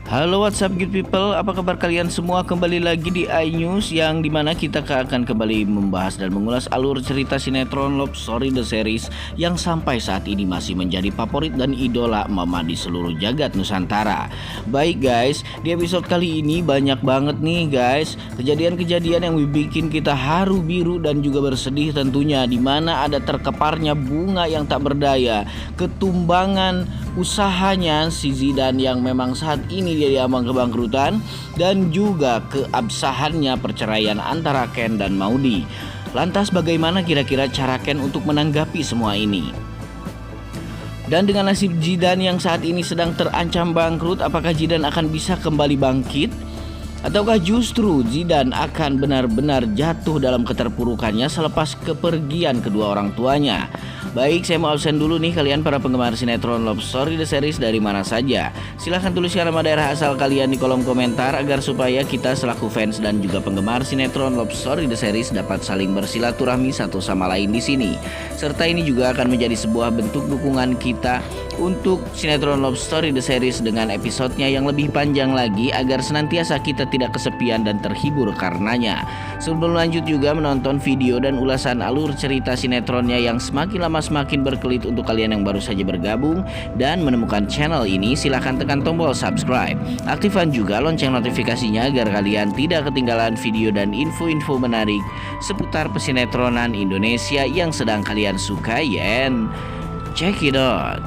Halo WhatsApp good people, apa kabar kalian semua? Kembali lagi di iNews yang dimana kita akan kembali membahas dan mengulas alur cerita sinetron Love Story The Series yang sampai saat ini masih menjadi favorit dan idola mama di seluruh jagat Nusantara. Baik guys, di episode kali ini banyak banget nih guys kejadian-kejadian yang bikin kita haru biru dan juga bersedih tentunya, dimana ada terkeparnya bunga yang tak berdaya, ketumbangan usahanya si Zidan yang memang saat ini dia diambang kebangkrutan, dan juga keabsahannya perceraian antara Ken dan Maudy. Lantas bagaimana kira-kira cara Ken untuk menanggapi semua ini? Dan dengan nasib Zidan yang saat ini sedang terancam bangkrut, apakah Zidan akan bisa kembali bangkit? Ataukah justru Zidan akan benar-benar jatuh dalam keterpurukannya selepas kepergian kedua orang tuanya? Baik, saya mau absen dulu nih kalian para penggemar sinetron Love Story The Series dari mana saja. Silahkan tuliskan nama daerah asal kalian di kolom komentar agar supaya kita selaku fans dan juga penggemar sinetron Love Story The Series dapat saling bersilaturahmi satu sama lain di sini. Serta ini juga akan menjadi sebuah bentuk dukungan kita untuk sinetron Love Story The Series dengan episodenya yang lebih panjang lagi agar senantiasa kita tidak kesepian dan terhibur karenanya. Sebelum lanjut juga menonton video dan ulasan alur cerita sinetronnya yang semakin lama semakin berkelit untuk kalian yang baru saja bergabung dan menemukan channel ini, silahkan tekan tombol subscribe. Aktifkan juga lonceng notifikasinya agar kalian tidak ketinggalan video dan info-info menarik seputar pesinetronan Indonesia yang sedang kalian sukai. And check it out.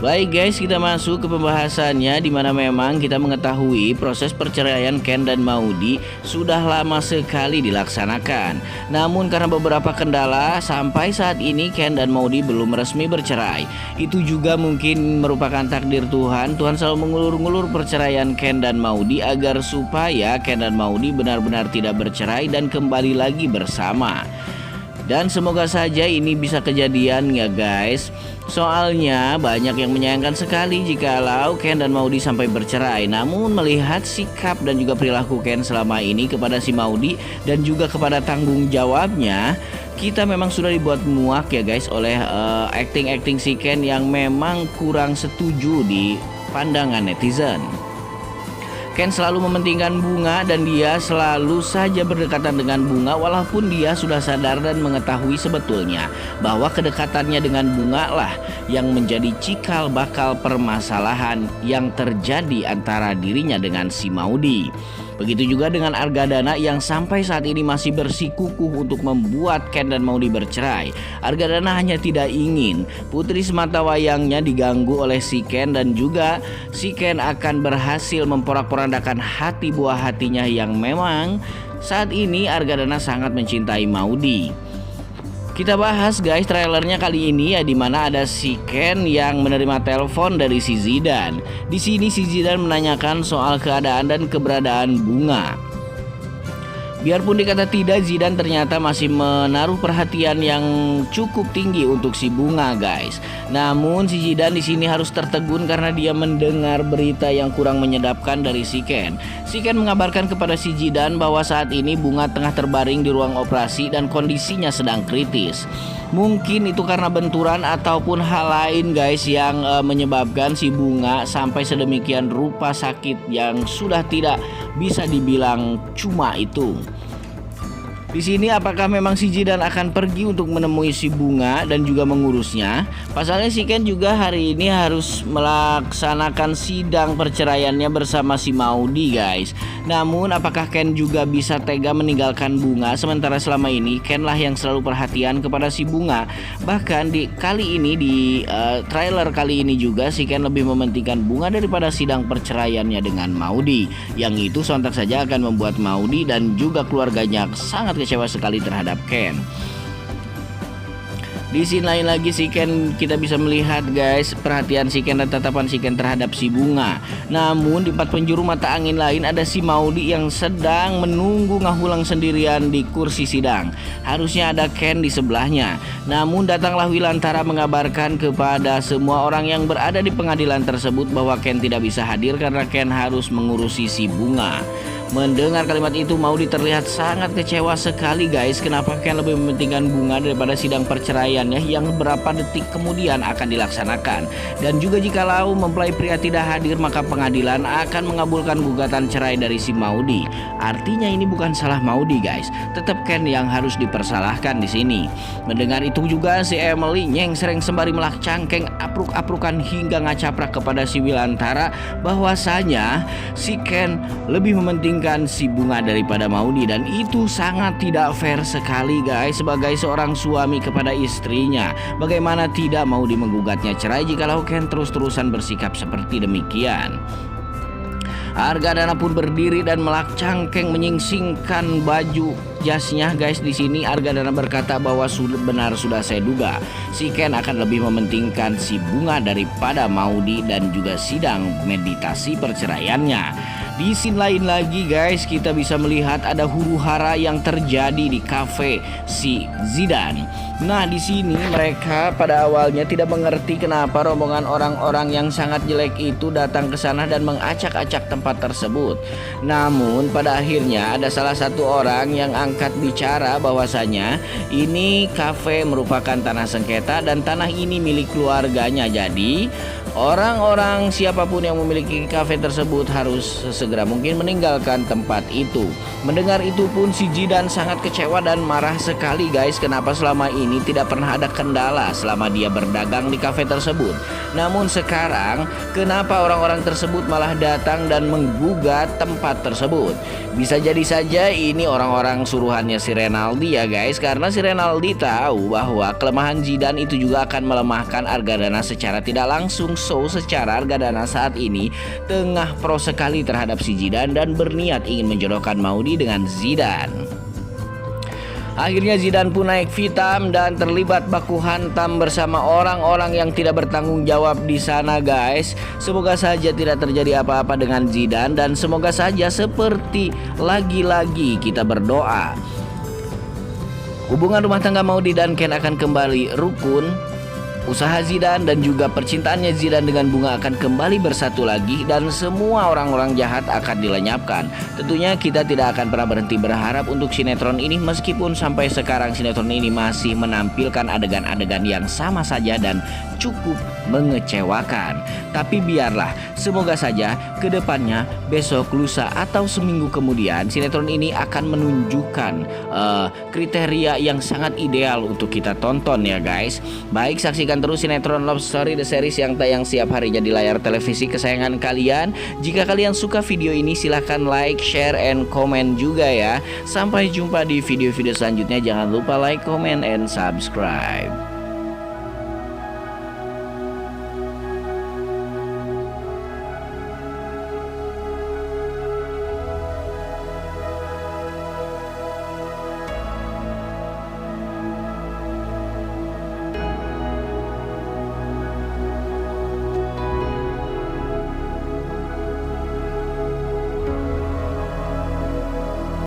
Baik guys, kita masuk ke pembahasannya, dimana memang kita mengetahui proses perceraian Ken dan Maudy sudah lama sekali dilaksanakan. Namun karena beberapa kendala sampai saat ini Ken dan Maudy belum resmi bercerai. Itu juga mungkin merupakan takdir Tuhan. Tuhan selalu mengulur-ngulur perceraian Ken dan Maudy agar supaya Ken dan Maudy benar-benar tidak bercerai dan kembali lagi bersama. Dan semoga saja ini bisa kejadian ya guys. Soalnya banyak yang menyayangkan sekali jikalau Ken dan Maudy sampai bercerai. Namun melihat sikap dan juga perilaku Ken selama ini kepada si Maudy dan juga kepada tanggung jawabnya, kita memang sudah dibuat muak ya guys oleh acting si Ken yang memang kurang setuju di pandangan netizen. Ken selalu mementingkan bunga dan dia selalu saja berdekatan dengan bunga walaupun dia sudah sadar dan mengetahui sebetulnya bahwa kedekatannya dengan bunga lah yang menjadi cikal bakal permasalahan yang terjadi antara dirinya dengan si Maudy. Begitu juga dengan Argadana yang sampai saat ini masih bersikukuh untuk membuat Ken dan Maudy bercerai. Argadana hanya tidak ingin putri sematawayangnya diganggu oleh si Ken, dan juga si Ken akan berhasil memporak-porandakan hati buah hatinya yang memang saat ini Argadana sangat mencintai Maudy. Kita bahas guys trailernya kali ini ya, dimana ada si Ken yang menerima telepon dari si Zidan. Di sini si Zidan menanyakan soal keadaan dan keberadaan bunga. Biarpun dikata tidak, Zidan ternyata masih menaruh perhatian yang cukup tinggi untuk si bunga guys. Namun si Zidan di sini harus tertegun karena dia mendengar berita yang kurang menyedapkan dari si Ken. Si Ken mengabarkan kepada si Zidan bahwa saat ini bunga tengah terbaring di ruang operasi dan kondisinya sedang kritis. Mungkin itu karena benturan ataupun hal lain guys yang menyebabkan si bunga sampai sedemikian rupa sakit yang sudah tidak bisa dibilang cuma itu. Di sini apakah memang si Zidan akan pergi untuk menemui si bunga dan juga mengurusnya? Pasalnya si Ken juga hari ini harus melaksanakan sidang perceraiannya bersama si Maudy guys. Namun apakah Ken juga bisa tega meninggalkan bunga sementara selama ini Ken lah yang selalu perhatian kepada si bunga. Bahkan di kali ini di trailer kali ini juga si Ken lebih mementingkan bunga daripada sidang perceraiannya dengan Maudy. Yang itu sontak saja akan membuat Maudy dan juga keluarganya sangat kecewa sekali terhadap Ken. Di sini lain lagi si Ken kita bisa melihat guys perhatian si Ken dan tatapan si Ken terhadap si bunga. Namun di empat penjuru mata angin lain ada si Maudy yang sedang menunggu ngahulang sendirian di kursi sidang. Harusnya ada Ken di sebelahnya. Namun datanglah Wilantara mengabarkan kepada semua orang yang berada di pengadilan tersebut bahwa Ken tidak bisa hadir karena Ken harus mengurusi si bunga. Mendengar kalimat itu, Maudy terlihat sangat kecewa sekali guys. Kenapa Ken lebih mementingkan bunga daripada sidang perceraiannya yang beberapa detik kemudian akan dilaksanakan. Dan juga jikalau mempelai pria tidak hadir, maka pengadilan akan mengabulkan gugatan cerai dari si Maudy. Artinya ini bukan salah Maudy guys, tetap Ken yang harus dipersalahkan di sini. Mendengar itu juga si Emily nyengsreng sembari melak cangkeng apruk-aprukan hingga ngacaprak kepada si Wilantara bahwasanya si Ken lebih mementingkan si bunga daripada Maudy, dan itu sangat tidak fair sekali guys sebagai seorang suami kepada istrinya. Bagaimana tidak Maudy menggugatnya cerai jikalau Ken terus-terusan bersikap seperti demikian. Argadana pun berdiri dan melak cangkeng menyingsingkan baju jasnya guys. Di sini Argadana berkata bahwa sudah saya duga si Ken akan lebih mementingkan si bunga daripada Maudy dan juga sidang meditasi perceraiannya. Di scene lain lagi guys, kita bisa melihat ada huru-hara yang terjadi di kafe si Zidane. Nah, di sini mereka pada awalnya tidak mengerti kenapa rombongan orang-orang yang sangat jelek itu datang ke sana dan mengacak-acak tempat tersebut. Namun pada akhirnya ada salah satu orang yang angkat bicara bahwasanya ini kafe merupakan tanah sengketa dan tanah ini milik keluarganya. Jadi orang-orang siapapun yang memiliki kafe tersebut harus segera mungkin meninggalkan tempat itu. Mendengar itu pun si Zidane sangat kecewa dan marah sekali guys. Kenapa selama ini tidak pernah ada kendala selama dia berdagang di kafe tersebut. Namun sekarang kenapa orang-orang tersebut malah datang dan menggugat tempat tersebut? Bisa jadi saja ini orang-orang suruhannya si Renaldi ya guys, karena si Renaldi tahu bahwa kelemahan Zidane itu juga akan melemahkan Argadana secara tidak langsung. So secara Argadana saat ini tengah pro sekali terhadap si Zidane dan berniat ingin menjodohkan Maudy dengan Zidane. Akhirnya Zidane pun naik hitam dan terlibat baku hantam bersama orang-orang yang tidak bertanggung jawab di sana guys. Semoga saja tidak terjadi apa-apa dengan Zidane dan semoga saja seperti lagi-lagi kita berdoa hubungan rumah tangga Maudy dan Ken akan kembali rukun. Usaha Zidane dan juga percintaannya Zidane dengan bunga akan kembali bersatu lagi dan semua orang-orang jahat akan dilenyapkan. Tentunya kita tidak akan pernah berhenti berharap untuk sinetron ini meskipun sampai sekarang sinetron ini masih menampilkan adegan-adegan yang sama saja dan cukup mengecewakan. Tapi biarlah, semoga saja ke depannya besok, lusa atau seminggu kemudian sinetron ini akan menunjukkan kriteria yang sangat ideal untuk kita tonton ya guys. Baik, saksikan terus sinetron Love Story The Series yang tayang setiap harinya di layar televisi kesayangan kalian. Jika kalian suka video ini silahkan like, share, and comment juga ya. Sampai jumpa di video-video selanjutnya. Jangan lupa like, comment, and subscribe.